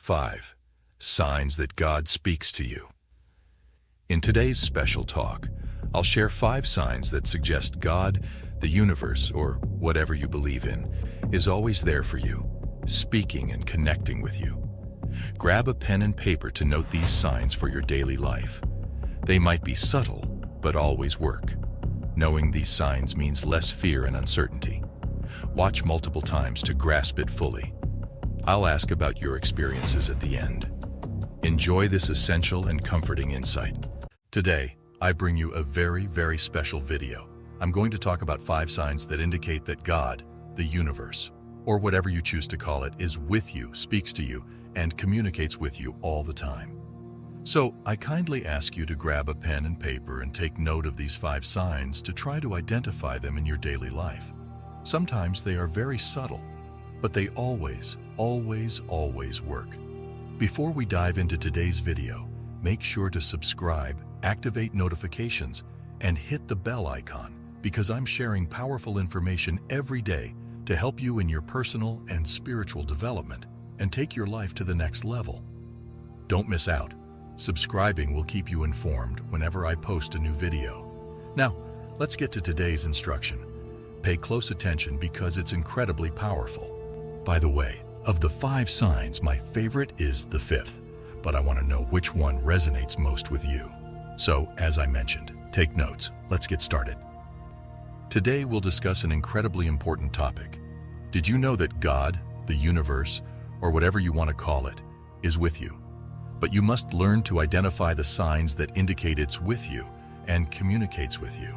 5. Signs that God speaks to you. In today's special talk, I'll share 5 signs that suggest God, the universe, or whatever you believe in, is always there for you, speaking and connecting with you. Grab a pen and paper to note these signs for your daily life. They might be subtle, but always work. Knowing these signs means less fear and uncertainty. Watch multiple times to grasp it fully. I'll ask about your experiences at the end. Enjoy this essential and comforting insight. Today, I bring you a very special video. I'm going to talk about 5 signs that indicate that God, the universe, or whatever you choose to call it, is with you, speaks to you, and communicates with you all the time. So, I kindly ask you to grab a pen and paper and take note of these 5 signs to try to identify them in your daily life. Sometimes they are very subtle, but they always work. Before we dive into today's video, make sure to subscribe, activate notifications, and hit the bell icon because I'm sharing powerful information every day to help you in your personal and spiritual development and take your life to the next level. Don't miss out. Subscribing will keep you informed whenever I post a new video. Now, let's get to today's instruction. Pay close attention because it's incredibly powerful. By the way, of the 5 signs, my favorite is the 5th, but I want to know which one resonates most with you. So, as I mentioned, take notes. Let's get started. Today, we'll discuss an incredibly important topic. Did you know that God, the universe, or whatever you want to call it, is with you? But you must learn to identify the signs that indicate it's with you and communicates with you.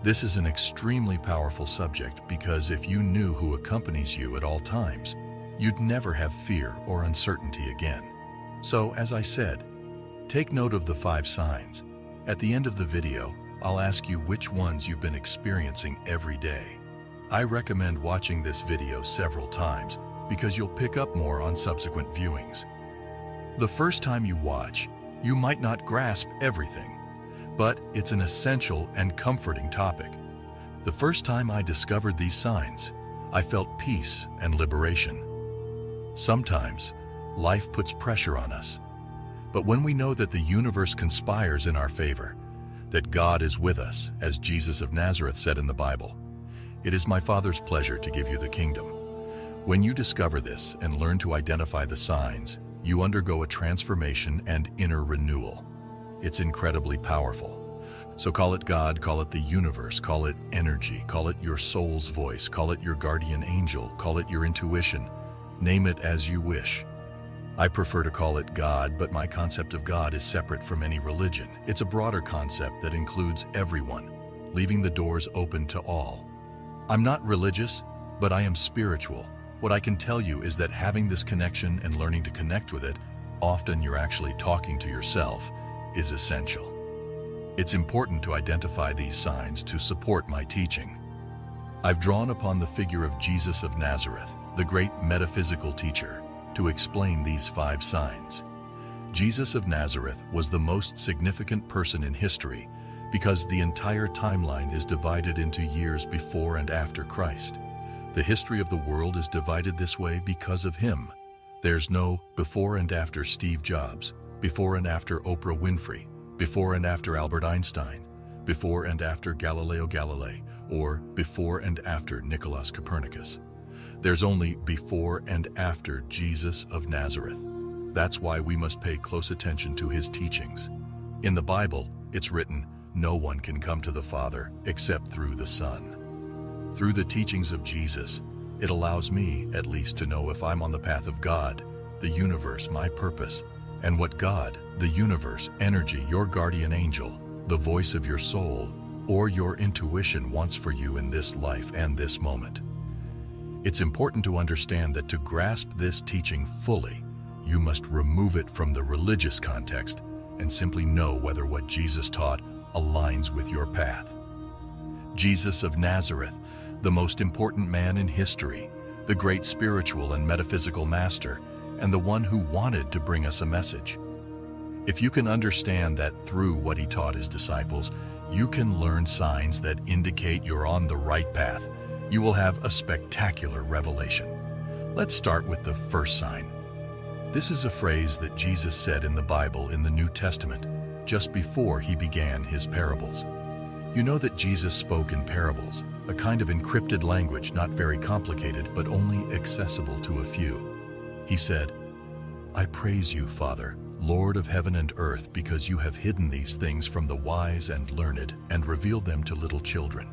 This is an extremely powerful subject because if you knew who accompanies you at all times, you'd never have fear or uncertainty again. So, as I said, take note of the 5 signs. At the end of the video, I'll ask you which ones you've been experiencing every day. I recommend watching this video several times because you'll pick up more on subsequent viewings. The first time you watch, you might not grasp everything, but it's an essential and comforting topic. The first time I discovered these signs, I felt peace and liberation. Sometimes, life puts pressure on us. But when we know that the universe conspires in our favor, that God is with us, as Jesus of Nazareth said in the Bible, "It is my Father's pleasure to give you the kingdom." When you discover this and learn to identify the signs, you undergo a transformation and inner renewal. It's incredibly powerful. So call it God, call it the universe, call it energy, call it your soul's voice, call it your guardian angel, call it your intuition. Name it as you wish. I prefer to call it God, but my concept of God is separate from any religion. It's a broader concept that includes everyone, leaving the doors open to all. I'm not religious, but I am spiritual. What I can tell you is that having this connection and learning to connect with it, often you're actually talking to yourself, is essential. It's important to identify these signs to support my teaching. I've drawn upon the figure of Jesus of Nazareth, the great metaphysical teacher, to explain these 5 signs. Jesus of Nazareth was the most significant person in history because the entire timeline is divided into years before and after Christ. The history of the world is divided this way because of him. There's no before and after Steve Jobs, before and after Oprah Winfrey, before and after Albert Einstein, before and after Galileo Galilei, or before and after Nicholas Copernicus. There's only before and after Jesus of Nazareth. That's why we must pay close attention to his teachings. In the Bible, it's written, "No one can come to the Father except through the Son." Through the teachings of Jesus, it allows me, at least, to know if I'm on the path of God, the universe, my purpose, and what God, the universe, energy, your guardian angel, the voice of your soul, or your intuition wants for you in this life and this moment. It's important to understand that to grasp this teaching fully, you must remove it from the religious context and simply know whether what Jesus taught aligns with your path. Jesus of Nazareth, the most important man in history, the great spiritual and metaphysical master, and the one who wanted to bring us a message. If you can understand that through what he taught his disciples, you can learn signs that indicate you're on the right path, you will have a spectacular revelation. Let's start with the first sign. This is a phrase that Jesus said in the Bible in the New Testament, just before he began his parables. You know that Jesus spoke in parables, a kind of encrypted language not very complicated but only accessible to a few. He said, "I praise you, Father, Lord of heaven and earth, because you have hidden these things from the wise and learned and revealed them to little children."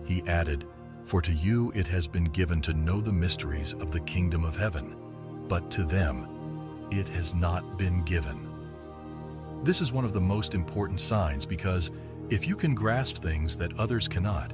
He added, "For to you it has been given to know the mysteries of the kingdom of heaven, but to them it has not been given." This is one of the most important signs because if you can grasp things that others cannot,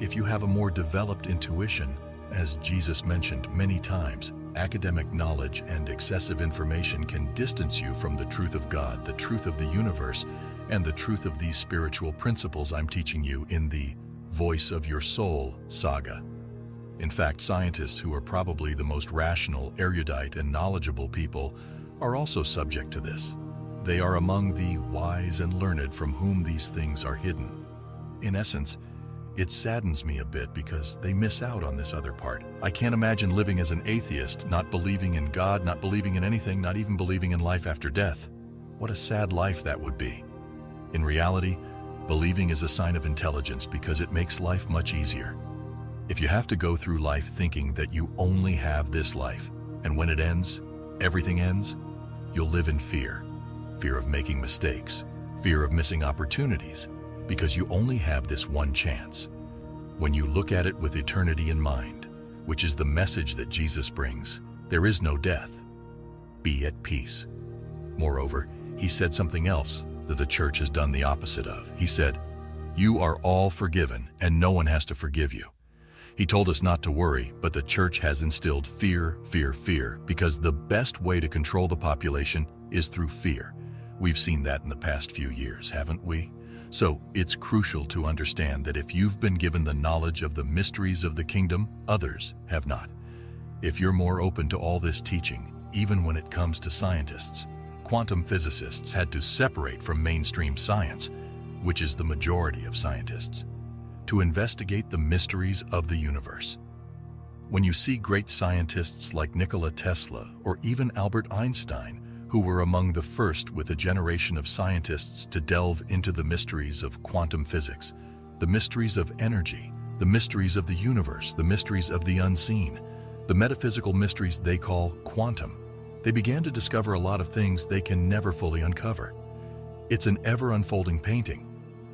if you have a more developed intuition, as Jesus mentioned many times, academic knowledge and excessive information can distance you from the truth of God, the truth of the universe, and the truth of these spiritual principles I'm teaching you in the Voice of Your Soul saga. In fact, scientists who are probably the most rational, erudite, and knowledgeable people are also subject to this. They are among the wise and learned from whom these things are hidden. In essence, it saddens me a bit because they miss out on this other part. I can't imagine living as an atheist, not believing in God, not believing in anything, not even believing in life after death. What a sad life that would be. In reality, believing is a sign of intelligence because it makes life much easier. If you have to go through life thinking that you only have this life, and when it ends, everything ends, you'll live in fear. Fear of making mistakes, fear of missing opportunities, because you only have this one chance. When you look at it with eternity in mind, which is the message that Jesus brings, there is no death. Be at peace. Moreover, he said something else that the church has done the opposite of. He said, "You are all forgiven, and no one has to forgive you." He told us not to worry, but the church has instilled fear, fear, fear, because the best way to control the population is through fear. We've seen that in the past few years, haven't we? So it's crucial to understand that if you've been given the knowledge of the mysteries of the kingdom, others have not. If you're more open to all this teaching, even when it comes to scientists, quantum physicists had to separate from mainstream science, which is the majority of scientists, to investigate the mysteries of the universe. When you see great scientists like Nikola Tesla or even Albert Einstein, who were among the first with a generation of scientists to delve into the mysteries of quantum physics, the mysteries of energy, the mysteries of the universe, the mysteries of the unseen, the metaphysical mysteries they call quantum, they began to discover a lot of things they can never fully uncover. It's an ever-unfolding painting.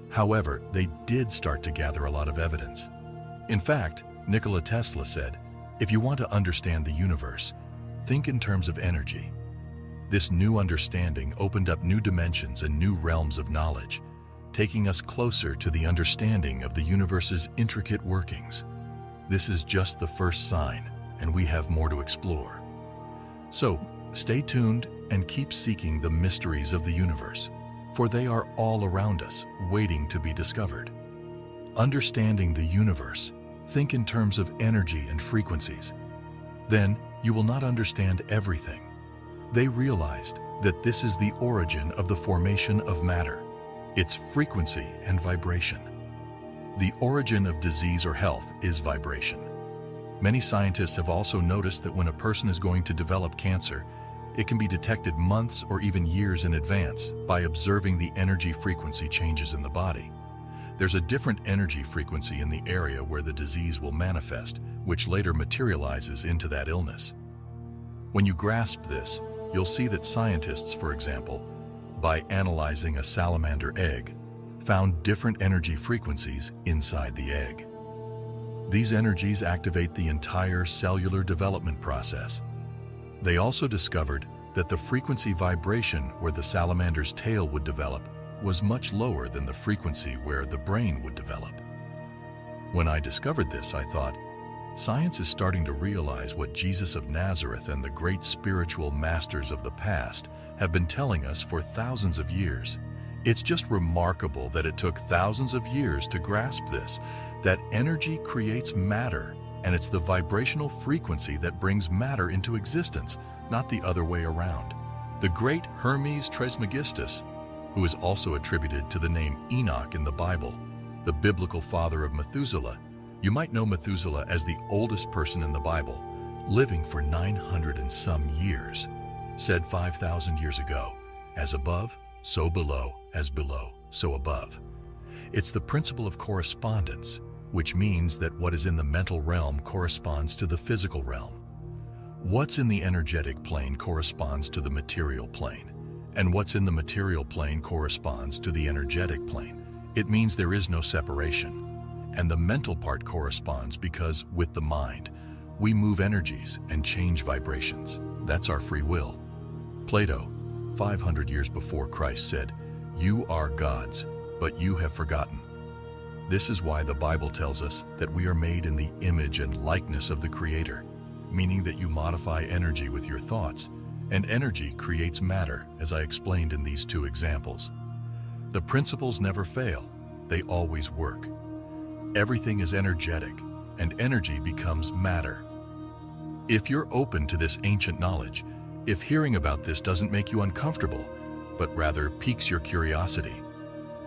However, they did start to gather a lot of evidence. In fact, Nikola Tesla said, "If you want to understand the universe, think in terms of energy." This new understanding opened up new dimensions and new realms of knowledge, taking us closer to the understanding of the universe's intricate workings. This is just the first sign, and we have more to explore. So, stay tuned and keep seeking the mysteries of the universe, for they are all around us, waiting to be discovered. Understanding the universe, think in terms of energy and frequencies. Then, you will not understand everything. They realized that this is the origin of the formation of matter, its frequency and vibration. The origin of disease or health is vibration. Many scientists have also noticed that when a person is going to develop cancer, it can be detected months or even years in advance by observing the energy frequency changes in the body. There's a different energy frequency in the area where the disease will manifest, which later materializes into that illness. When you grasp this, you'll see that scientists, for example, by analyzing a salamander egg, found different energy frequencies inside the egg. These energies activate the entire cellular development process. They also discovered that the frequency vibration where the salamander's tail would develop was much lower than the frequency where the brain would develop. When I discovered this, I thought, science is starting to realize what Jesus of Nazareth and the great spiritual masters of the past have been telling us for thousands of years. It's just remarkable that it took thousands of years to grasp this, that energy creates matter, and it's the vibrational frequency that brings matter into existence, not the other way around. The great Hermes Trismegistus, who is also attributed to the name Enoch in the Bible, the biblical father of Methuselah. You might know Methuselah as the oldest person in the Bible, living for 900 and some years. said 5,000 years ago, "As above, so below, as below, so above." It's the principle of correspondence, which means that what is in the mental realm corresponds to the physical realm. What's in the energetic plane corresponds to the material plane, and what's in the material plane corresponds to the energetic plane. It means there is no separation. And the mental part corresponds because, with the mind, we move energies and change vibrations. That's our free will. Plato, 500 years before Christ, said, "You are gods, but you have forgotten." This is why the Bible tells us that we are made in the image and likeness of the Creator, meaning that you modify energy with your thoughts, and energy creates matter, as I explained in these two examples. The principles never fail. They always work. Everything is energetic, and energy becomes matter. If you're open to this ancient knowledge, if hearing about this doesn't make you uncomfortable, but rather piques your curiosity,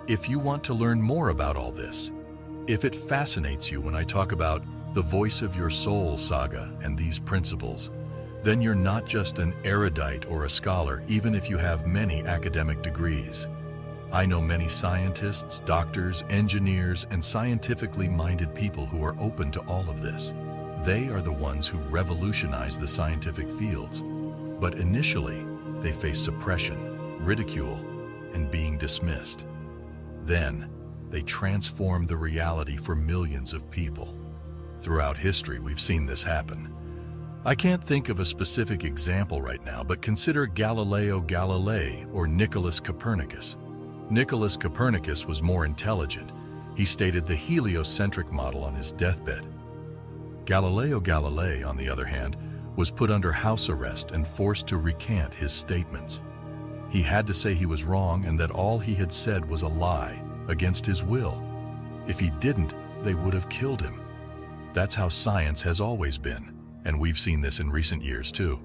if you want to learn more about all this, if it fascinates you when I talk about the voice of your soul saga and these principles, then you're not just an erudite or a scholar, even if you have many academic degrees. I know many scientists, doctors, engineers, and scientifically minded people who are open to all of this. They are the ones who revolutionize the scientific fields. But initially, they face suppression, ridicule, and being dismissed. Then, they transform the reality for millions of people. Throughout history, we've seen this happen. I can't think of a specific example right now, but consider Galileo Galilei or Nicholas Copernicus. Nicholas Copernicus was more intelligent. He stated the heliocentric model on his deathbed. Galileo Galilei, on the other hand, was put under house arrest and forced to recant his statements. He had to say he was wrong and that all he had said was a lie, against his will. If he didn't, they would have killed him. That's how science has always been, and we've seen this in recent years too.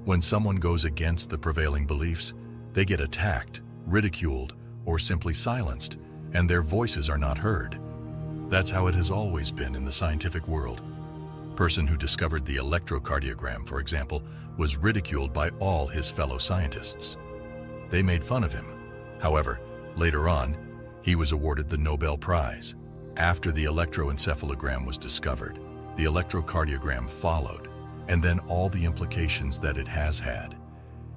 When someone goes against the prevailing beliefs, they get attacked, ridiculed, or simply silenced, and their voices are not heard. That's how it has always been in the scientific world. Person who discovered the electrocardiogram, for example, was ridiculed by all his fellow scientists. They made fun of him. However, later on, he was awarded the Nobel Prize. After the electroencephalogram was discovered, the electrocardiogram followed, and then all the implications that it has had.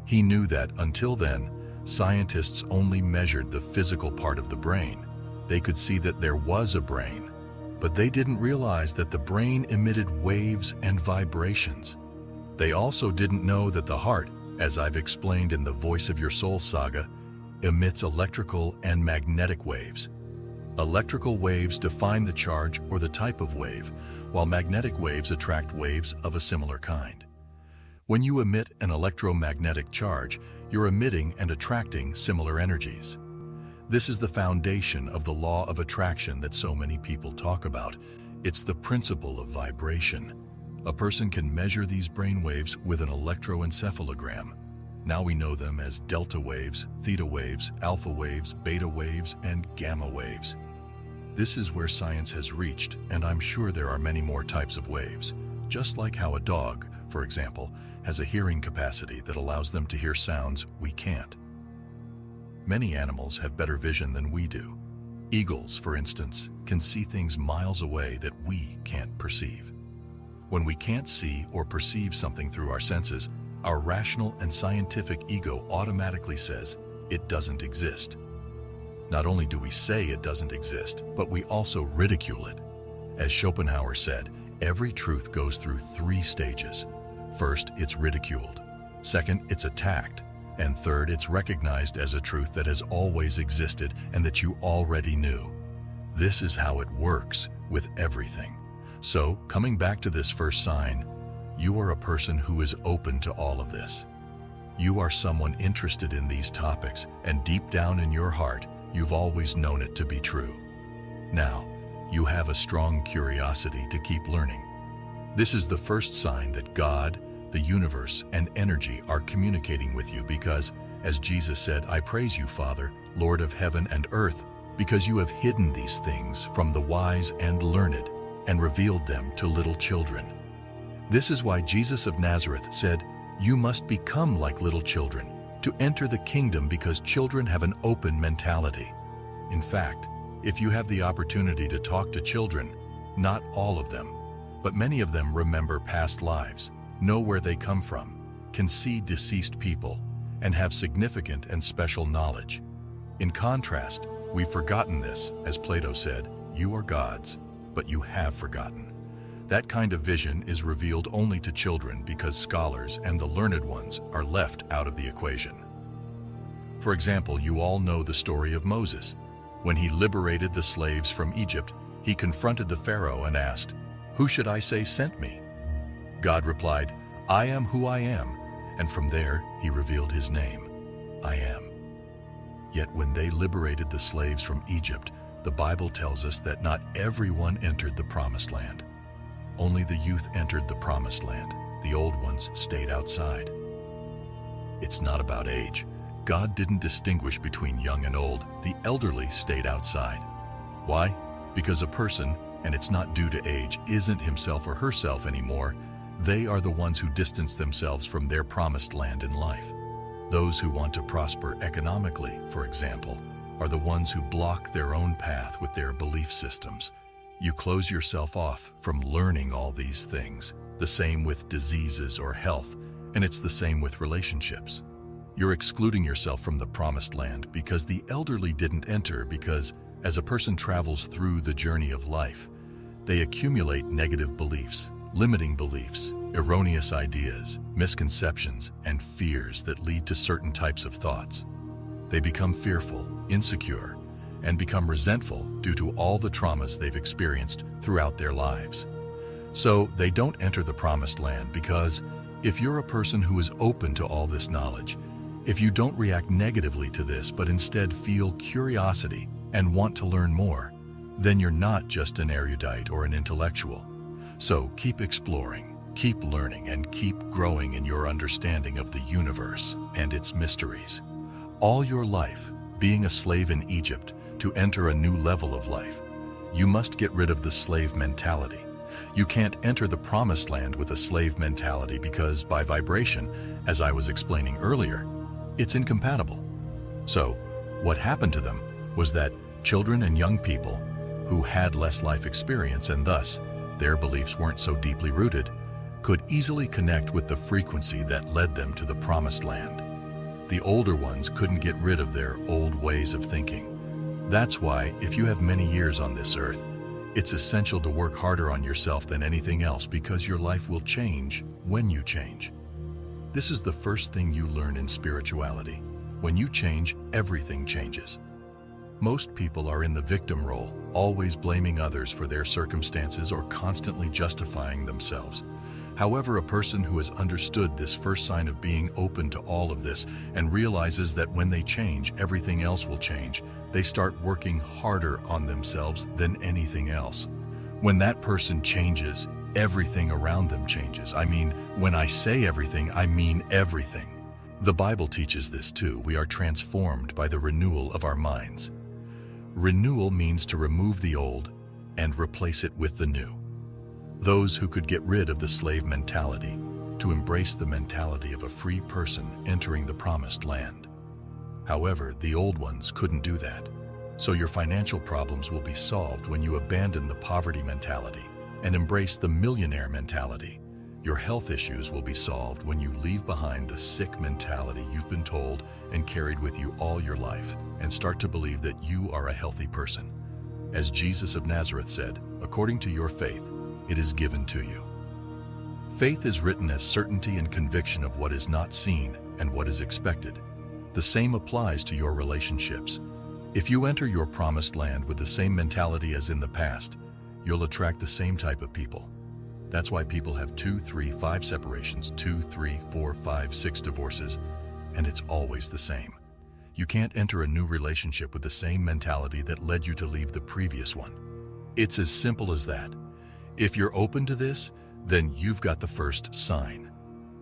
He knew that until then, scientists only measured the physical part of the brain. They could see that there was a brain, but they didn't realize that the brain emitted waves and vibrations. They also didn't know that the heart, as I've explained in the Voice of Your Soul saga, emits electrical and magnetic waves. Electrical waves define the charge or the type of wave, while magnetic waves attract waves of a similar kind. When you emit an electromagnetic charge, you're emitting and attracting similar energies. This is the foundation of the law of attraction that so many people talk about. It's the principle of vibration. A person can measure these brain waves with an electroencephalogram. Now we know them as delta waves, theta waves, alpha waves, beta waves, and gamma waves. This is where science has reached, and I'm sure there are many more types of waves. Just like how a dog, for example, has a hearing capacity that allows them to hear sounds we can't. Many animals have better vision than we do. Eagles, for instance, can see things miles away that we can't perceive. When we can't see or perceive something through our senses, our rational and scientific ego automatically says it doesn't exist. Not only do we say it doesn't exist, but we also ridicule it. As Schopenhauer said, every truth goes through 3 stages. First, it's ridiculed. Second, it's attacked. And third, it's recognized as a truth that has always existed and that you already knew. This is how it works with everything. So, coming back to this first sign, you are a person who is open to all of this. You are someone interested in these topics, and deep down in your heart, you've always known it to be true. Now, you have a strong curiosity to keep learning. This is the first sign that God, the universe, and energy are communicating with you because, as Jesus said, "I praise you, Father, Lord of heaven and earth, because you have hidden these things from the wise and learned and revealed them to little children." This is why Jesus of Nazareth said, You must become like little children to enter the kingdom because children have an open mentality. In fact, if you have the opportunity to talk to children, not all of them, but many of them remember past lives, know where they come from, can see deceased people, and have significant and special knowledge. In contrast, we've forgotten this, as Plato said, "You are gods, but you have forgotten." That kind of vision is revealed only to children because scholars and the learned ones are left out of the equation. For example, you all know the story of Moses. When he liberated the slaves from Egypt, he confronted the Pharaoh and asked, "Who should I say sent me?" God replied, "I am who I am," and from there he revealed his name, I am. Yet when they liberated the slaves from Egypt, the Bible tells us that not everyone entered the promised land. Only the youth entered the promised land. The old ones stayed outside. It's not about age. God didn't distinguish between young and old. The elderly stayed outside. Why? Because a person, and it's not due to age, isn't himself or herself anymore. They are the ones who distance themselves from their promised land in life. Those who want to prosper economically, for example, are the ones who block their own path with their belief systems. You close yourself off from learning all these things. The same with diseases or health, and it's the same with relationships. You're excluding yourself from the promised land because the elderly didn't enter because, as a person travels through the journey of life, they accumulate negative beliefs, limiting beliefs, erroneous ideas, misconceptions, and fears that lead to certain types of thoughts. They become fearful, insecure, and become resentful due to all the traumas they've experienced throughout their lives. So they don't enter the promised land because if you're a person who is open to all this knowledge, if you don't react negatively to this but instead feel curiosity and want to learn more, then you're not just an erudite or an intellectual. So keep exploring, keep learning, and keep growing in your understanding of the universe and its mysteries. All your life, being a slave in Egypt, to enter a new level of life, you must get rid of the slave mentality. You can't enter the promised land with a slave mentality because, by vibration, as I was explaining earlier, it's incompatible. So, what happened to them was that children and young people who had less life experience and thus their beliefs weren't so deeply rooted could easily connect with the frequency that led them to the promised land. The older ones couldn't get rid of their old ways of thinking. That's why, if you have many years on this earth, it's essential to work harder on yourself than anything else because your life will change when you change. This is the first thing you learn in spirituality. When you change, everything changes. Most people are in the victim role, always blaming others for their circumstances or constantly justifying themselves. However, a person who has understood this first sign of being open to all of this and realizes that when they change, everything else will change, they start working harder on themselves than anything else. When that person changes, everything around them changes. I mean, when I say everything, I mean everything. The Bible teaches this too. We are transformed by the renewal of our minds. Renewal means to remove the old and replace it with the new. Those who could get rid of the slave mentality to embrace the mentality of a free person entering the promised land. However, the old ones couldn't do that. So your financial problems will be solved when you abandon the poverty mentality and embrace the millionaire mentality. Your health issues will be solved when you leave behind the sick mentality you've been told and carried with you all your life and start to believe that you are a healthy person. As Jesus of Nazareth said, according to your faith, it is given to you. Faith is written as certainty and conviction of what is not seen and what is expected. The same applies to your relationships. If you enter your promised land with the same mentality as in the past, you'll attract the same type of people. That's why people have 2, 3, 5 separations, 2, 3, 4, 5, 6 divorces, and it's always the same. You can't enter a new relationship with the same mentality that led you to leave the previous one. It's as simple as that. If you're open to this, then you've got the first sign.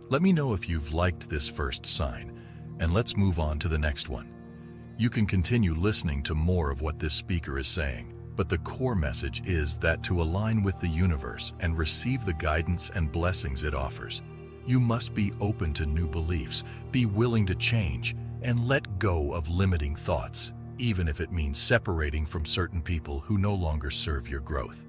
Let me know if you've liked this first sign, and let's move on to the next one. You can continue listening to more of what this speaker is saying, but the core message is that to align with the universe and receive the guidance and blessings it offers, You must be open to new beliefs, be willing to change, and let go of limiting thoughts, even if it means separating from certain people who no longer serve your growth.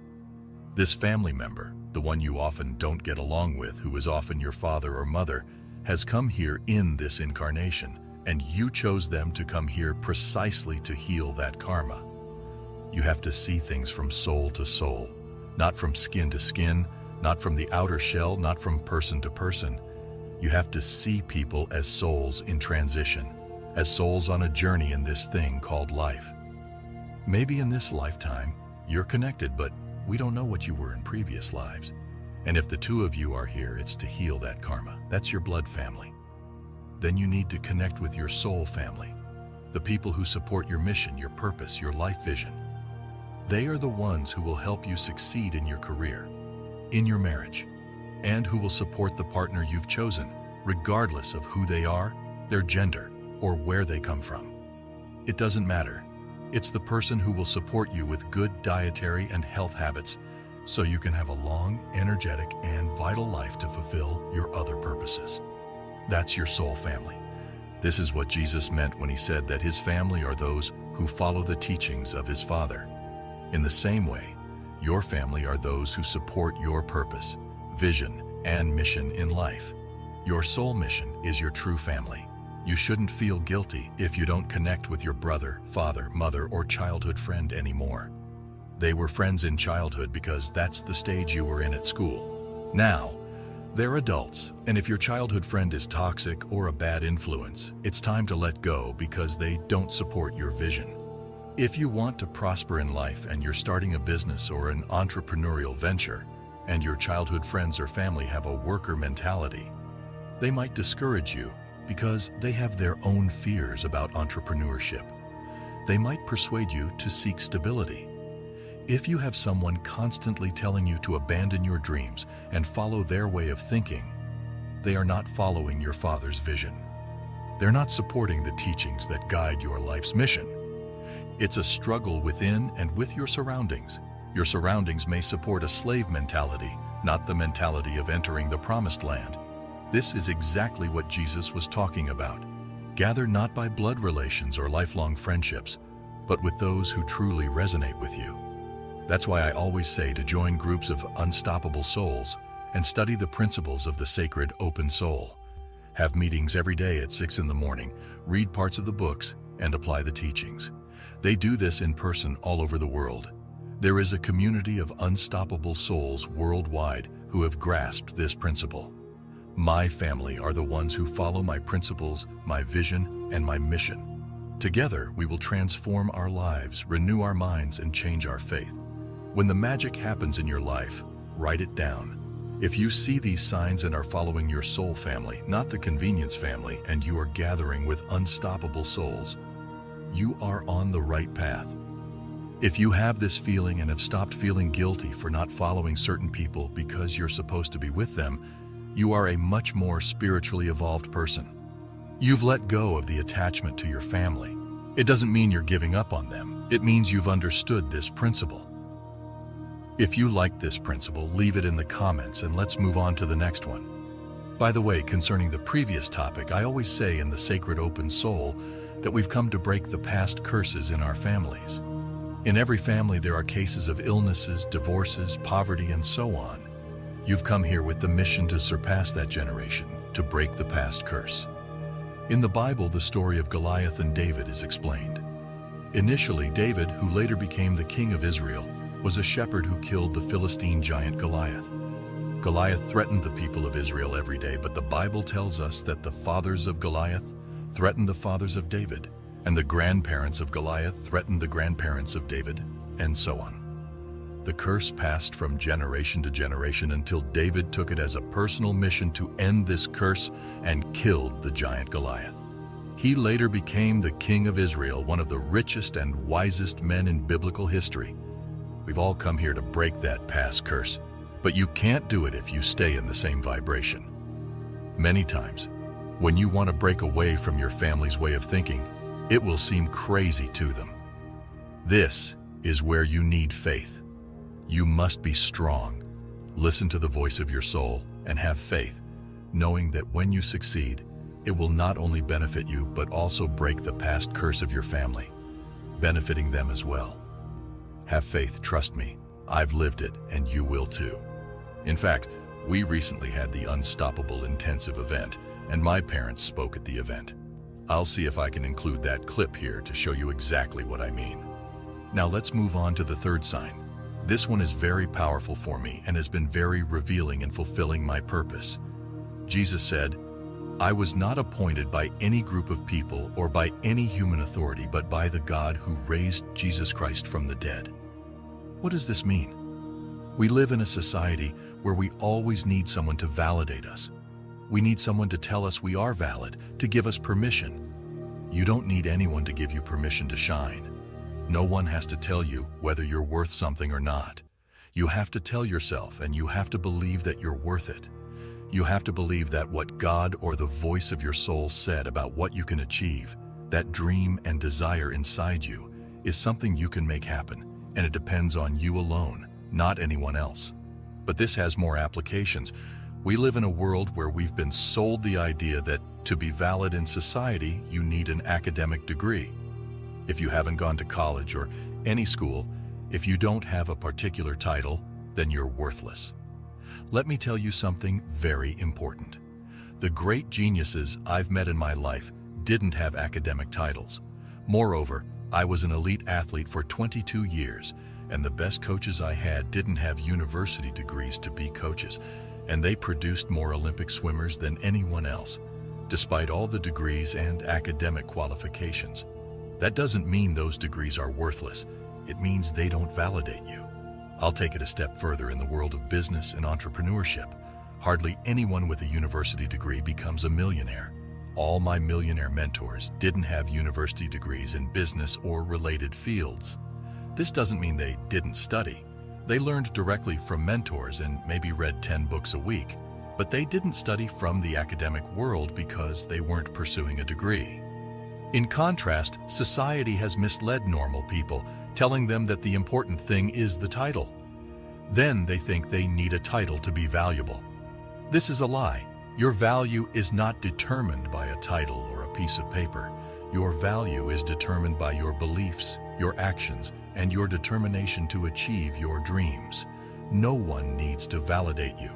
This family member, the one you often don't get along with, who is often your father or mother, has come here in this incarnation, and you chose them to come here precisely to heal that karma. You have to see things from soul to soul, not from skin to skin, not from the outer shell, not from person to person. You have to see people as souls in transition, as souls on a journey in this thing called life. Maybe in this lifetime, you're connected, but we don't know what you were in previous lives. And if the two of you are here, it's to heal that karma. That's your blood family. Then you need to connect with your soul family, the people who support your mission, your purpose, your life vision. They are the ones who will help you succeed in your career, in your marriage, and who will support the partner you've chosen, regardless of who they are, their gender, or where they come from. It doesn't matter. It's the person who will support you with good dietary and health habits so you can have a long, energetic, and vital life to fulfill your other purposes. That's your soul family. This is what Jesus meant when he said that his family are those who follow the teachings of his Father. In the same way, your family are those who support your purpose, vision, and mission in life. Your soul mission is your true family. You shouldn't feel guilty if you don't connect with your brother, father, mother, or childhood friend anymore. They were friends in childhood because that's the stage you were in at school. Now, they're adults, and if your childhood friend is toxic or a bad influence, it's time to let go because they don't support your vision. If you want to prosper in life and you're starting a business or an entrepreneurial venture, and your childhood friends or family have a worker mentality, they might discourage you because they have their own fears about entrepreneurship. They might persuade you to seek stability. If you have someone constantly telling you to abandon your dreams and follow their way of thinking, they are not following your Father's vision. They're not supporting the teachings that guide your life's mission. It's a struggle within and with your surroundings. Your surroundings may support a slave mentality, not the mentality of entering the promised land. This is exactly what Jesus was talking about. Gather not by blood relations or lifelong friendships, but with those who truly resonate with you. That's why I always say to join groups of unstoppable souls and study the principles of the sacred open soul. Have meetings every day at 6 in the morning, read parts of the books, and apply the teachings. They do this in person all over the world. There is a community of unstoppable souls worldwide who have grasped this principle. My family are the ones who follow my principles, my vision, and my mission. Together, we will transform our lives, renew our minds, and change our faith. When the magic happens in your life, write it down. If you see these signs and are following your soul family, not the convenience family, and you are gathering with unstoppable souls, you are on the right path. If you have this feeling and have stopped feeling guilty for not following certain people because you're supposed to be with them, you are a much more spiritually evolved person. You've let go of the attachment to your family. It doesn't mean you're giving up on them. It means you've understood this principle. If you like this principle, leave it in the comments and let's move on to the next one. By the way, concerning the previous topic, I always say in the Sacred Open Soul that we've come to break the past curses in our families. In every family there are cases of illnesses, divorces, poverty, and so on. You've come here with the mission to surpass that generation, to break the past curse. In the Bible, the story of Goliath and David is explained. Initially, David, who later became the king of Israel, was a shepherd who killed the Philistine giant Goliath. Goliath threatened the people of Israel every day, but the Bible tells us that the fathers of Goliath threatened the fathers of David, and the grandparents of Goliath threatened the grandparents of David, and so on. The curse passed from generation to generation until David took it as a personal mission to end this curse and killed the giant Goliath. He later became the king of Israel, one of the richest and wisest men in biblical history. We've all come here to break that past curse, but you can't do it if you stay in the same vibration. Many times, when you want to break away from your family's way of thinking, it will seem crazy to them. This is where you need faith. You must be strong. Listen to the voice of your soul and have faith. knowing that when you succeed, it will not only benefit you but also break the past curse of your family, benefiting them as well. Have faith, trust me. I've lived it, and you will too. In fact, we recently had the Unstoppable Intensive event, and my parents spoke at the event. I'll see if I can include that clip here to show you exactly what I mean. Now let's move on to the third sign. This one is very powerful for me and has been very revealing in fulfilling my purpose. Jesus said, "I was not appointed by any group of people or by any human authority, but by the God who raised Jesus Christ from the dead." What does this mean? We live in a society where we always need someone to validate us. We need someone to tell us we are valid, to give us permission. You don't need anyone to give you permission to shine. No one has to tell you whether you're worth something or not. You have to tell yourself, and you have to believe that you're worth it. You have to believe that what God or the voice of your soul said about what you can achieve, that dream and desire inside you, is something you can make happen, and it depends on you alone, not anyone else. But this has more applications. We live in a world where we've been sold the idea that to be valid in society, you need an academic degree. If you haven't gone to college or any school, if you don't have a particular title, then you're worthless. Let me tell you something very important. The great geniuses I've met in my life didn't have academic titles. Moreover, I was an elite athlete for 22 years, and the best coaches I had didn't have university degrees to be coaches, and they produced more Olympic swimmers than anyone else, despite all the degrees and academic qualifications. That doesn't mean those degrees are worthless. It means they don't validate you. I'll take it a step further in the world of business and entrepreneurship. Hardly anyone with a university degree becomes a millionaire. All my millionaire mentors didn't have university degrees in business or related fields. This doesn't mean they didn't study. They learned directly from mentors and maybe read 10 books a week, but they didn't study from the academic world because they weren't pursuing a degree. In contrast, society has misled normal people, telling them that the important thing is the title. Then they think they need a title to be valuable. This is a lie. Your value is not determined by a title or a piece of paper. Your value is determined by your beliefs, your actions, and your determination to achieve your dreams. No one needs to validate you.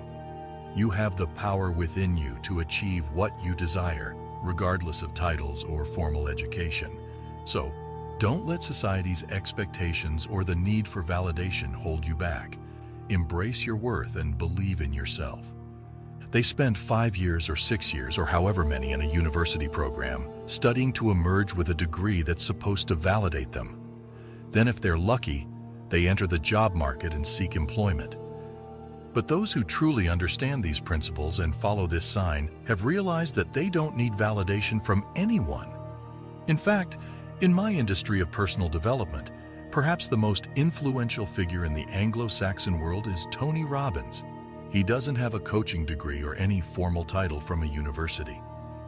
You have the power within you to achieve what you desire, regardless of titles or formal education. So, don't let society's expectations or the need for validation hold you back. Embrace your worth and believe in yourself. They spend 5 years or 6 years or however many in a university program studying to emerge with a degree that's supposed to validate them. Then if they're lucky, they enter the job market and seek employment. But those who truly understand these principles and follow this sign have realized that they don't need validation from anyone. In fact, in my industry of personal development, perhaps the most influential figure in the Anglo-Saxon world is Tony Robbins. He doesn't have a coaching degree or any formal title from a university.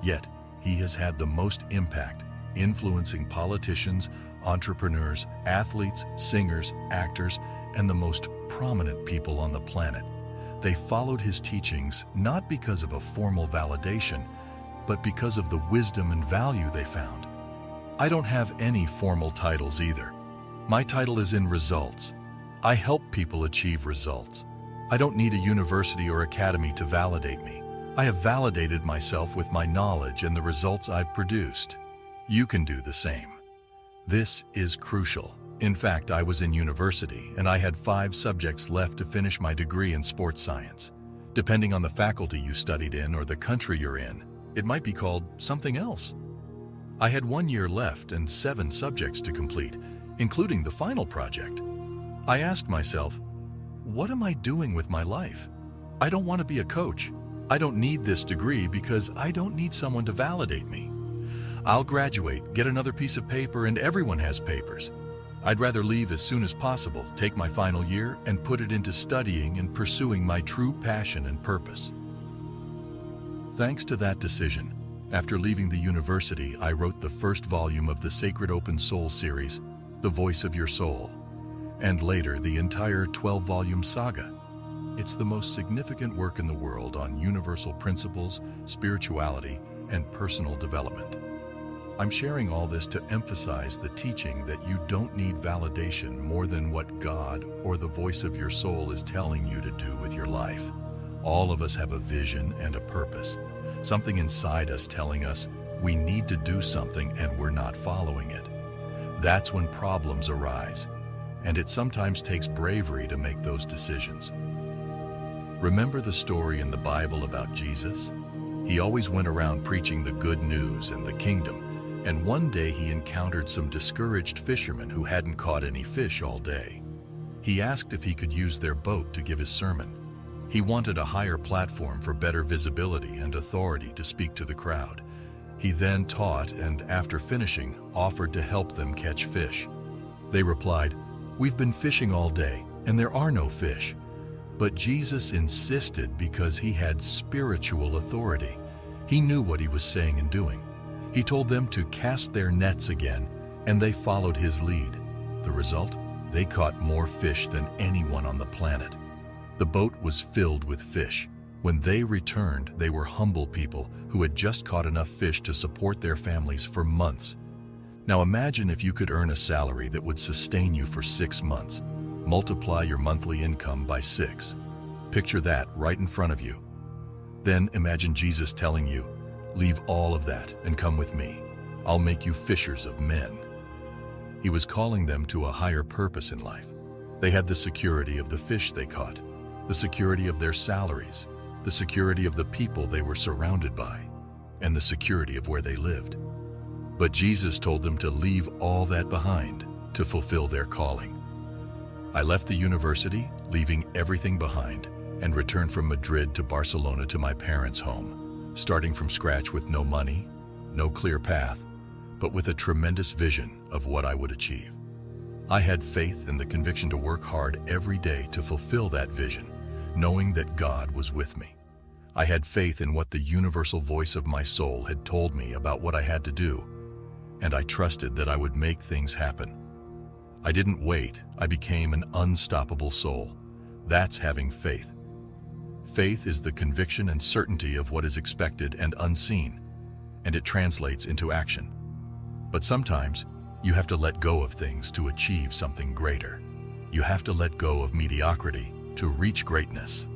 Yet, he has had the most impact, influencing politicians, entrepreneurs, athletes, singers, actors, and the most prominent people on the planet. They followed his teachings not because of a formal validation, but because of the wisdom and value they found. I don't have any formal titles either. My title is in results. I help people achieve results. I don't need a university or academy to validate me. I have validated myself with my knowledge and the results I've produced. You can do the same. This is crucial. In fact, I was in university and I had 5 subjects left to finish my degree in sports science. Depending on the faculty you studied in or the country you're in, it might be called something else. I had 1 year left and 7 subjects to complete, including the final project. I asked myself, what am I doing with my life? I don't want to be a coach. I don't need this degree because I don't need someone to validate me. I'll graduate, get another piece of paper, and everyone has papers. I'd rather leave as soon as possible, take my final year, and put it into studying and pursuing my true passion and purpose. Thanks to that decision, after leaving the university, I wrote the first volume of the Sacred Open Soul series, The Voice of Your Soul, and later the entire 12-volume saga. It's the most significant work in the world on universal principles, spirituality, and personal development. I'm sharing all this to emphasize the teaching that you don't need validation more than what God or the voice of your soul is telling you to do with your life. All of us have a vision and a purpose, something inside us telling us we need to do something and we're not following it. That's when problems arise, and it sometimes takes bravery to make those decisions. Remember the story in the Bible about Jesus? He always went around preaching the good news and the kingdom. And one day he encountered some discouraged fishermen who hadn't caught any fish all day. He asked if he could use their boat to give his sermon. He wanted a higher platform for better visibility and authority to speak to the crowd. He then taught and, after finishing, offered to help them catch fish. They replied, "We've been fishing all day, and there are no fish." But Jesus insisted because he had spiritual authority. He knew what he was saying and doing. He told them to cast their nets again, and they followed his lead. The result? They caught more fish than anyone on the planet. The boat was filled with fish. When they returned, they were humble people who had just caught enough fish to support their families for months. Now imagine if you could earn a salary that would sustain you for 6 months. Multiply your monthly income by 6. Picture that right in front of you. Then imagine Jesus telling you, "Leave all of that and come with me. I'll make you fishers of men." He was calling them to a higher purpose in life. They had the security of the fish they caught, the security of their salaries, the security of the people they were surrounded by, and the security of where they lived. But Jesus told them to leave all that behind to fulfill their calling. I left the university, leaving everything behind, and returned from Madrid to Barcelona to my parents' home, starting from scratch with no money, no clear path, but with a tremendous vision of what I would achieve. I had faith and the conviction to work hard every day to fulfill that vision, knowing that God was with me. I had faith in what the universal voice of my soul had told me about what I had to do, and I trusted that I would make things happen. I didn't wait. I became an unstoppable soul. That's having faith. Faith is the conviction and certainty of what is expected and unseen, and it translates into action. But sometimes, you have to let go of things to achieve something greater. You have to let go of mediocrity to reach greatness.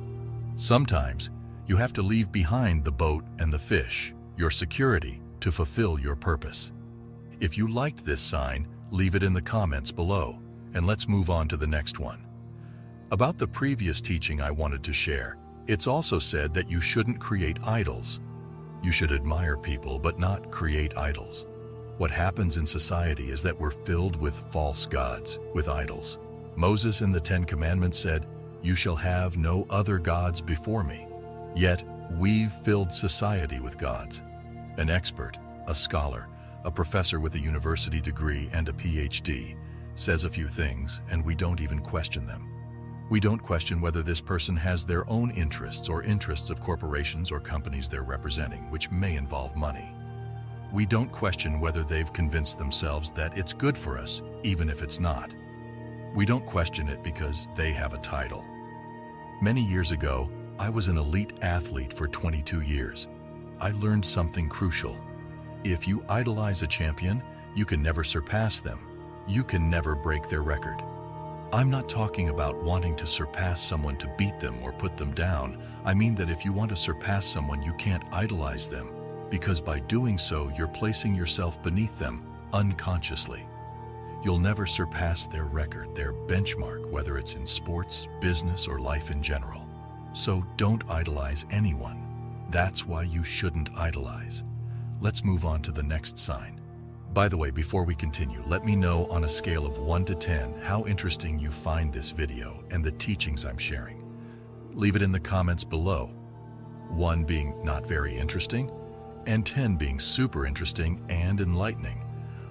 Sometimes, you have to leave behind the boat and the fish, your security, to fulfill your purpose. If you liked this sign, leave it in the comments below, and let's move on to the next one. About the previous teaching I wanted to share, it's also said that you shouldn't create idols. You should admire people, but not create idols. What happens in society is that we're filled with false gods, with idols. Moses in the 10 Commandments said, "You shall have no other gods before me." Yet, we've filled society with gods. An expert, a scholar, a professor with a university degree and a PhD, says a few things, and we don't even question them. We don't question whether this person has their own interests or interests of corporations or companies they're representing, which may involve money. We don't question whether they've convinced themselves that it's good for us, even if it's not. We don't question it because they have a title. Many years ago, I was an elite athlete for 22 years. I learned something crucial. If you idolize a champion, you can never surpass them. You can never break their record. I'm not talking about wanting to surpass someone to beat them or put them down. I mean that if you want to surpass someone, you can't idolize them, because by doing so, you're placing yourself beneath them unconsciously. You'll never surpass their record, their benchmark, whether it's in sports, business, or life in general. So don't idolize anyone. That's why you shouldn't idolize. Let's move on to the next sign. By the way, before we continue, let me know on a scale of 1 to 10 how interesting you find this video and the teachings I'm sharing. Leave it in the comments below. 1 being not very interesting, and 10 being super interesting and enlightening.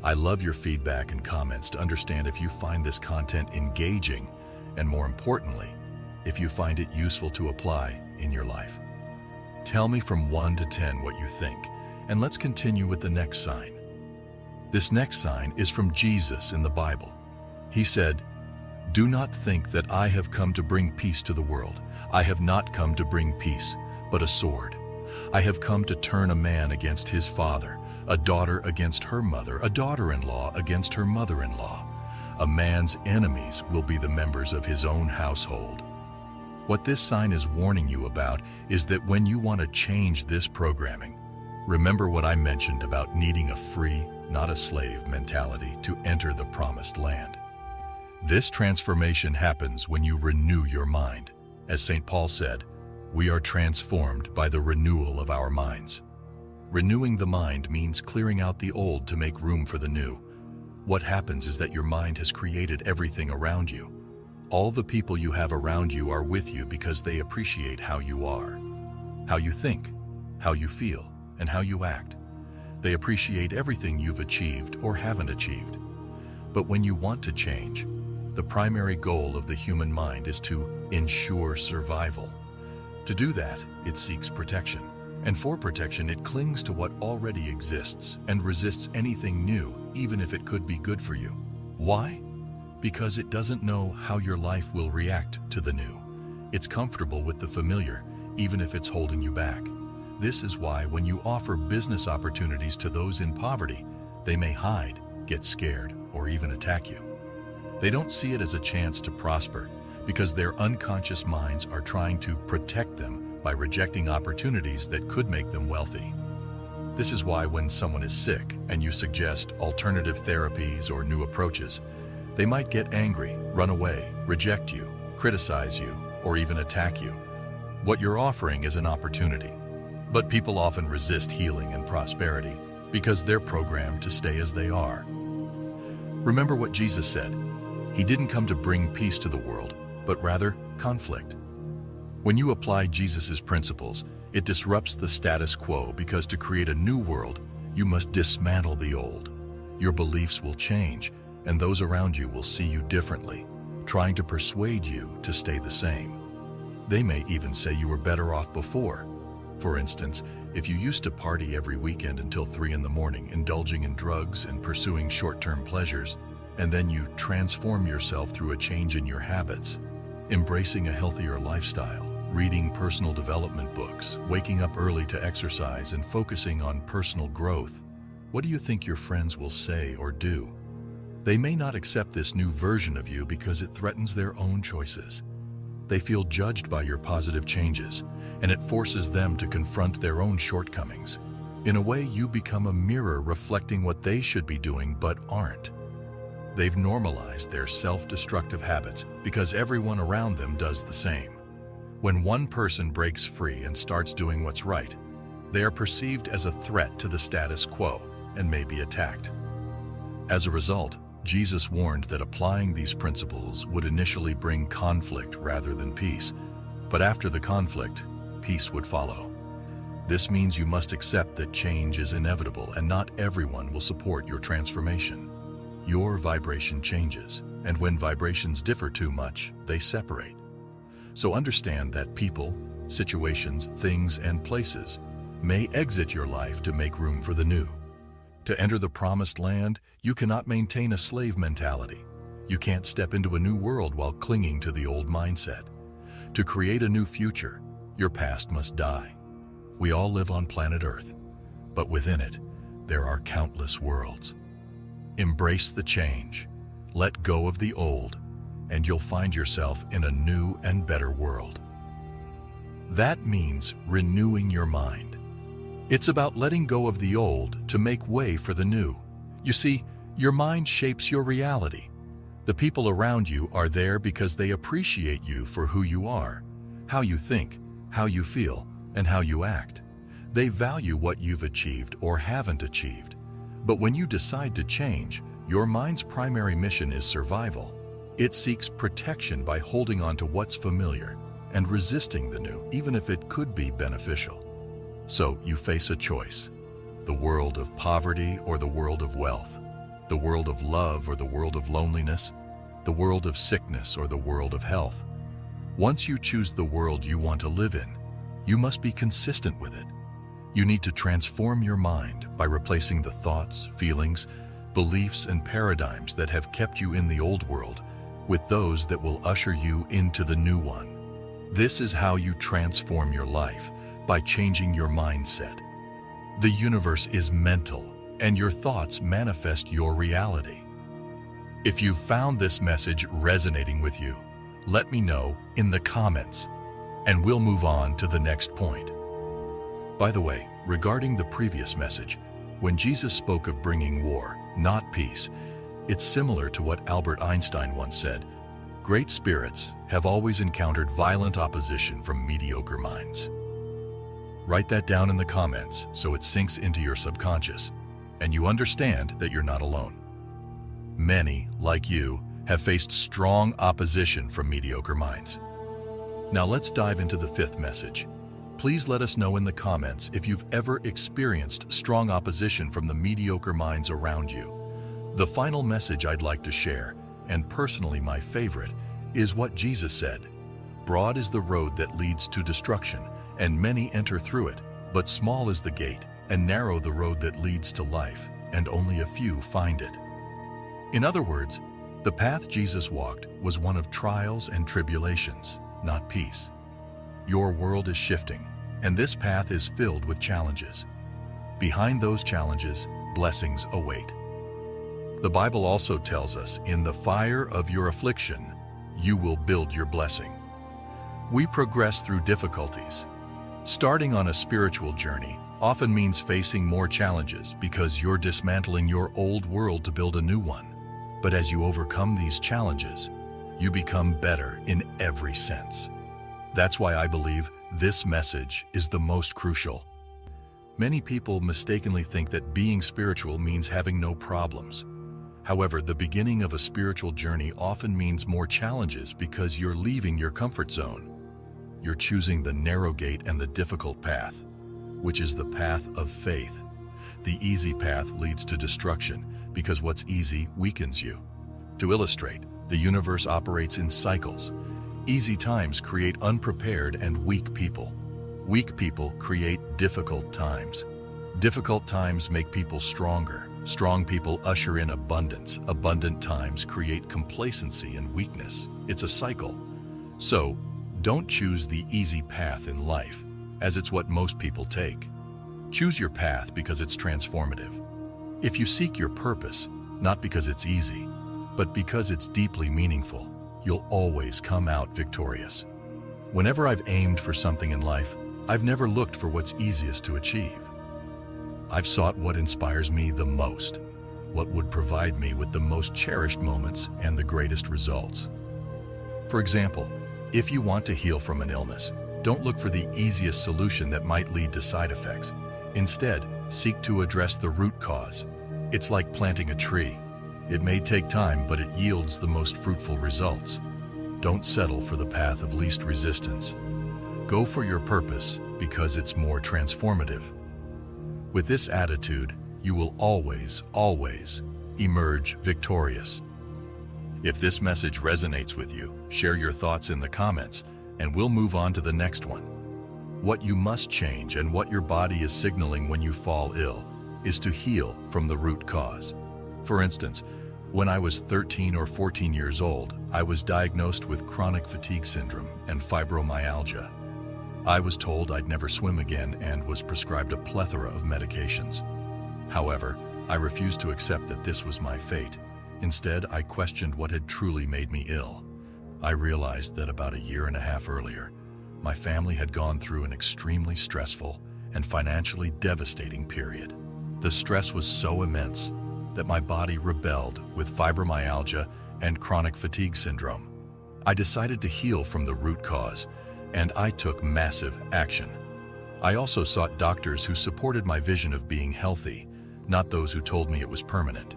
I love your feedback and comments to understand if you find this content engaging, and more importantly, if you find it useful to apply in your life. Tell me from 1 to 10 what you think, and let's continue with the next sign. This next sign is from Jesus in the Bible. He said, "Do not think that I have come to bring peace to the world. I have not come to bring peace, but a sword. I have come to turn a man against his father, a daughter against her mother, a daughter-in-law against her mother-in-law. A man's enemies will be the members of his own household." What this sign is warning you about is that when you want to change this programming, remember what I mentioned about needing a free, not a slave mentality to enter the promised land. This transformation happens when you renew your mind. As St. Paul said, "We are transformed by the renewal of our minds." Renewing the mind means clearing out the old to make room for the new. What happens is that your mind has created everything around you. All the people you have around you are with you because they appreciate how you are, how you think, how you feel, and how you act. They appreciate everything you've achieved or haven't achieved. But when you want to change, the primary goal of the human mind is to ensure survival. To do that, it seeks protection. And for protection, it clings to what already exists and resists anything new, even if it could be good for you. Why? Because it doesn't know how your life will react to the new. It's comfortable with the familiar, even if it's holding you back. This is why when you offer business opportunities to those in poverty, they may hide, get scared, or even attack you. They don't see it as a chance to prosper because their unconscious minds are trying to protect them by rejecting opportunities that could make them wealthy. This is why when someone is sick and you suggest alternative therapies or new approaches, they might get angry, run away, reject you, criticize you, or even attack you. What you're offering is an opportunity. But people often resist healing and prosperity because they're programmed to stay as they are. Remember what Jesus said. He didn't come to bring peace to the world, but rather conflict. When you apply Jesus's principles, it disrupts the status quo because to create a new world, you must dismantle the old. Your beliefs will change, and those around you will see you differently, trying to persuade you to stay the same. They may even say you were better off before. For instance, if you used to party every weekend until 3 in the morning, indulging in drugs and pursuing short-term pleasures, and then you transform yourself through a change in your habits, embracing a healthier lifestyle, reading personal development books, waking up early to exercise, and focusing on personal growth, what do you think your friends will say or do? They may not accept this new version of you because it threatens their own choices. They feel judged by your positive changes, and it forces them to confront their own shortcomings. In a way, you become a mirror reflecting what they should be doing but aren't. They've normalized their self-destructive habits because everyone around them does the same. When one person breaks free and starts doing what's right, they are perceived as a threat to the status quo and may be attacked. As a result, Jesus warned that applying these principles would initially bring conflict rather than peace, but after the conflict, peace would follow. This means you must accept that change is inevitable and not everyone will support your transformation. Your vibration changes, and when vibrations differ too much, they separate. So understand that people, situations, things, and places may exit your life to make room for the new. To enter the promised land, you cannot maintain a slave mentality. You can't step into a new world while clinging to the old mindset. To create a new future, your past must die. We all live on planet Earth, but within it, there are countless worlds. Embrace the change, let go of the old, and you'll find yourself in a new and better world. That means renewing your mind. It's about letting go of the old to make way for the new. You see, your mind shapes your reality. The people around you are there because they appreciate you for who you are, how you think, how you feel, and how you act. They value what you've achieved or haven't achieved. But when you decide to change, your mind's primary mission is survival. It seeks protection by holding on to what's familiar and resisting the new, even if it could be beneficial. So you face a choice: the world of poverty or the world of wealth, the world of love or the world of loneliness, the world of sickness or the world of health. Once you choose the world you want to live in, you must be consistent with it. You need to transform your mind by replacing the thoughts, feelings, beliefs, and paradigms that have kept you in the old world with those that will usher you into the new one. This is how you transform your life, by changing your mindset. The universe is mental, and your thoughts manifest your reality. If you've found this message resonating with you, let me know in the comments, and we'll move on to the next point. By the way, regarding the previous message, when Jesus spoke of bringing war, not peace, it's similar to what Albert Einstein once said: great spirits have always encountered violent opposition from mediocre minds. Write that down in the comments so it sinks into your subconscious, and you understand that you're not alone. Many, like you, have faced strong opposition from mediocre minds. Now let's dive into the fifth message. Please let us know in the comments if you've ever experienced strong opposition from the mediocre minds around you. The final message I'd like to share, and personally my favorite, is what Jesus said: broad is the road that leads to destruction, and many enter through it, but small is the gate, and narrow the road that leads to life, and only a few find it. In other words, the path Jesus walked was one of trials and tribulations, not peace. Your world is shifting, and this path is filled with challenges. Behind those challenges, blessings await. The Bible also tells us, in the fire of your affliction, you will build your blessing. We progress through difficulties. Starting on a spiritual journey often means facing more challenges because you're dismantling your old world to build a new one. But as you overcome these challenges, you become better in every sense. That's why I believe this message is the most crucial. Many people mistakenly think that being spiritual means having no problems. However, the beginning of a spiritual journey often means more challenges because you're leaving your comfort zone. You're choosing the narrow gate and the difficult path, which is the path of faith. The easy path leads to destruction because what's easy weakens you. To illustrate, the universe operates in cycles. Easy times create unprepared and weak people. Weak people create difficult times. Difficult times make people stronger. Strong people usher in abundance. Abundant times create complacency and weakness. It's a cycle. So, don't choose the easy path in life, as it's what most people take. Choose your path because it's transformative. If you seek your purpose, not because it's easy, but because it's deeply meaningful, you'll always come out victorious. Whenever I've aimed for something in life, I've never looked for what's easiest to achieve. I've sought what inspires me the most, what would provide me with the most cherished moments and the greatest results. For example, if you want to heal from an illness, don't look for the easiest solution that might lead to side effects. Instead, seek to address the root cause. It's like planting a tree. It may take time, but it yields the most fruitful results. Don't settle for the path of least resistance. Go for your purpose because it's more transformative. With this attitude, you will always, always emerge victorious. If this message resonates with you, share your thoughts in the comments, and we'll move on to the next one. What you must change and what your body is signaling when you fall ill is to heal from the root cause. For instance, when I was 13 or 14 years old, I was diagnosed with chronic fatigue syndrome and fibromyalgia. I was told I'd never swim again and was prescribed a plethora of medications. However, I refused to accept that this was my fate. Instead, I questioned what had truly made me ill. I realized that about a year and a half earlier, my family had gone through an extremely stressful and financially devastating period. The stress was so immense that my body rebelled with fibromyalgia and chronic fatigue syndrome. I decided to heal from the root cause, and I took massive action. I also sought doctors who supported my vision of being healthy, not those who told me it was permanent.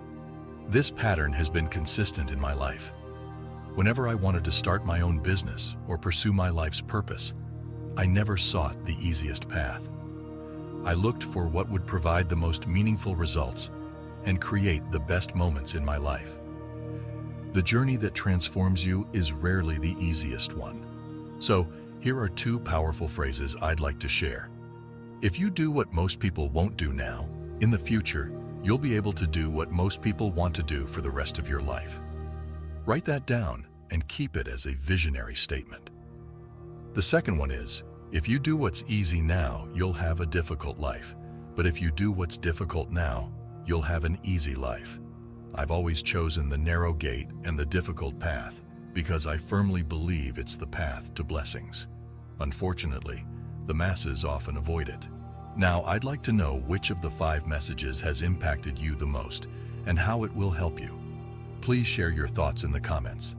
This pattern has been consistent in my life. Whenever I wanted to start my own business or pursue my life's purpose, I never sought the easiest path. I looked for what would provide the most meaningful results and create the best moments in my life. The journey that transforms you is rarely the easiest one. So, here are two powerful phrases I'd like to share. If you do what most people won't do now, in the future, you'll be able to do what most people want to do for the rest of your life. Write that down and keep it as a visionary statement. The second one is, if you do what's easy now, you'll have a difficult life. But if you do what's difficult now, you'll have an easy life. I've always chosen the narrow gate and the difficult path because I firmly believe it's the path to blessings. Unfortunately, the masses often avoid it. Now, I'd like to know which of the 5 messages has impacted you the most and how it will help you. Please share your thoughts in the comments.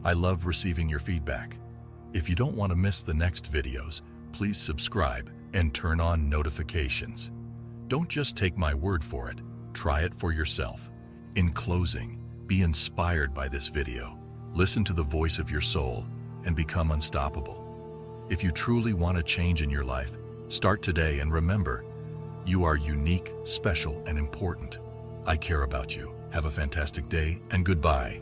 I love receiving your feedback. If you don't want to miss the next videos, please subscribe and turn on notifications. Don't just take my word for it, try it for yourself. In closing, be inspired by this video, listen to the voice of your soul, and become unstoppable. If you truly want a change in your life, start today and remember, you are unique, special, and important. I care about you. Have a fantastic day and goodbye.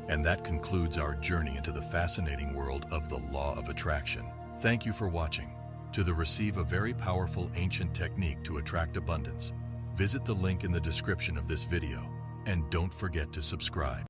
And that concludes our journey into the fascinating world of the law of attraction. Thank you for watching. To receive a very powerful ancient technique to attract abundance, visit the link in the description of this video, and don't forget to subscribe.